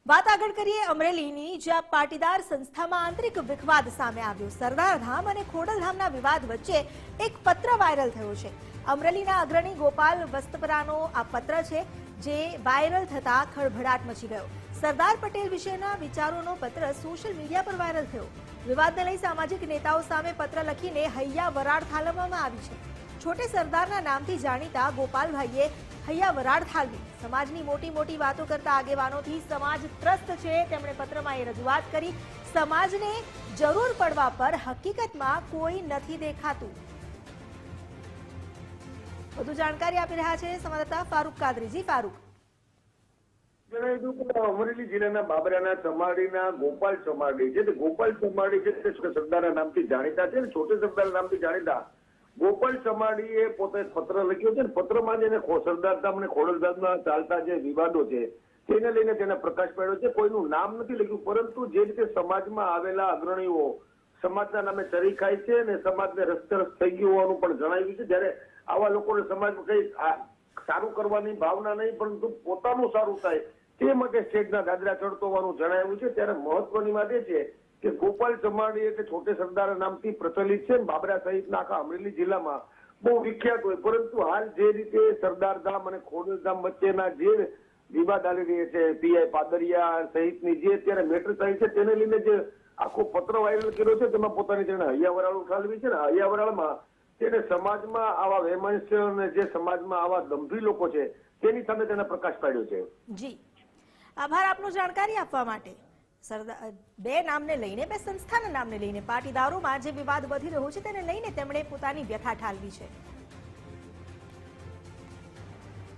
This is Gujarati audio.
વાત આગળ કરીએ અમરેલીની, જ્યાં પાટીદાર સંસ્થામાં આંતરિક વિખવાદ સામે આવ્યો। સરદારધામ અને ખોડલધામના વિવાદ વચ્ચે એક પત્ર વાયરલ થયો છે। અમરેલીના અગ્રણી ગોપાલ વસ્તપરાનો આ પત્ર છે, જે વાયરલ થતા ખળભળાટ મચી ગયો। સરદાર પટેલ વિશેના વિચારોનો પત્ર સોશિયલ મીડિયા પર વાયરલ થયો। વિવાદને લઈ સામાજિક નેતાઓ સામે પત્ર લખીને હૈયા વરાળ ઠાલવવામાં આવી છે। છોટે સરદારના નામથી જાણીતા ગોપાલભાઈએ હૈયા વરાળ ઠાલવી। સમાજની મોટી મોટી વાતો કરતા આગેવાનોથી સમાજ ત્રસ્ત છે। તેમણે પત્રમાં એ રજૂઆત કરી, સમાજને જરૂર પડવા પર હકીકતમાં કોઈ નથી દેખાતું। વધુ જાણકારી આપી રહ્યા છે સંવાદદાતા ફારૂક કાદરીજી। ફારૂક, અમરેલી જિલ્લાના બાબરાના ચમાડીના ગોપાલ ચમાડી છે, ગોપાલ ચમાડી છે તે સરદારના નામથી જાણીતા છે, છોટે સરદાર નામથી જાણીતા ગોપાલ ચમાડીએ પોતે પત્ર લખ્યો છે। પત્રમાં જેને સરદારધામ અને ખોડલધામના ચાલતા જે વિવાદો છે તેને લઈને તેને પ્રકાશ પાડ્યો છે। કોઈનું નામ નથી લખ્યું, પરંતુ જે રીતે સમાજમાં આવેલા અગ્રણીઓ સમાજના નામે ચરી ખાય છે અને સમાજને રસ્તે થઈ ગયું હોવાનું પણ જણાવ્યું છે। જ્યારે આવા લોકોને સમાજમાં કઈ સારું કરવાની ભાવના નહીં, પરંતુ પોતાનું સારું થાય તે માટે સ્ટેજના દાદરા ચડતો હોવાનું જણાવ્યું છે। ત્યારે મહત્વની વાત એ છે કે ગોપાલ ચમાડી એટલે છોટે સરદાર નામથી પ્રચલિત છે, બાબરા સહિતના આખા અમરેલી જિલ્લામાં બહુ વિખ્યાત હોય, પરંતુ હાલ જે રીતે સરદારધામ અને ખોડલધામ વચ્ચેના જે વિવાદ આવી રહ્યા છે, પીઆઈ પાદરિયા સહિતની જે અત્યારે મેટર થઈ છે તેને લઈને જે આખો પત્ર વાયરલ કર્યો છે, તેમાં પોતાની તેને હૈયા વરાળ ઉઠાવી છે ને હૈયા વરાળમાં તેને સમાજમાં આવા વેમનસ્ય અને જે સમાજમાં આવા દંભી લોકો છે તેની સામે તેને પ્રકાશ પાડ્યો છે। જી, આભાર આપનો જાણકારી આપવા માટે। સરદાર બે નામને લઈને, બે સંસ્થાના નામને લઈને પાટીદારોમાં જે વિવાદ વધી રહ્યો છે તેને લઈને તેમણે પોતાની વ્યથા ઠાલવી છે।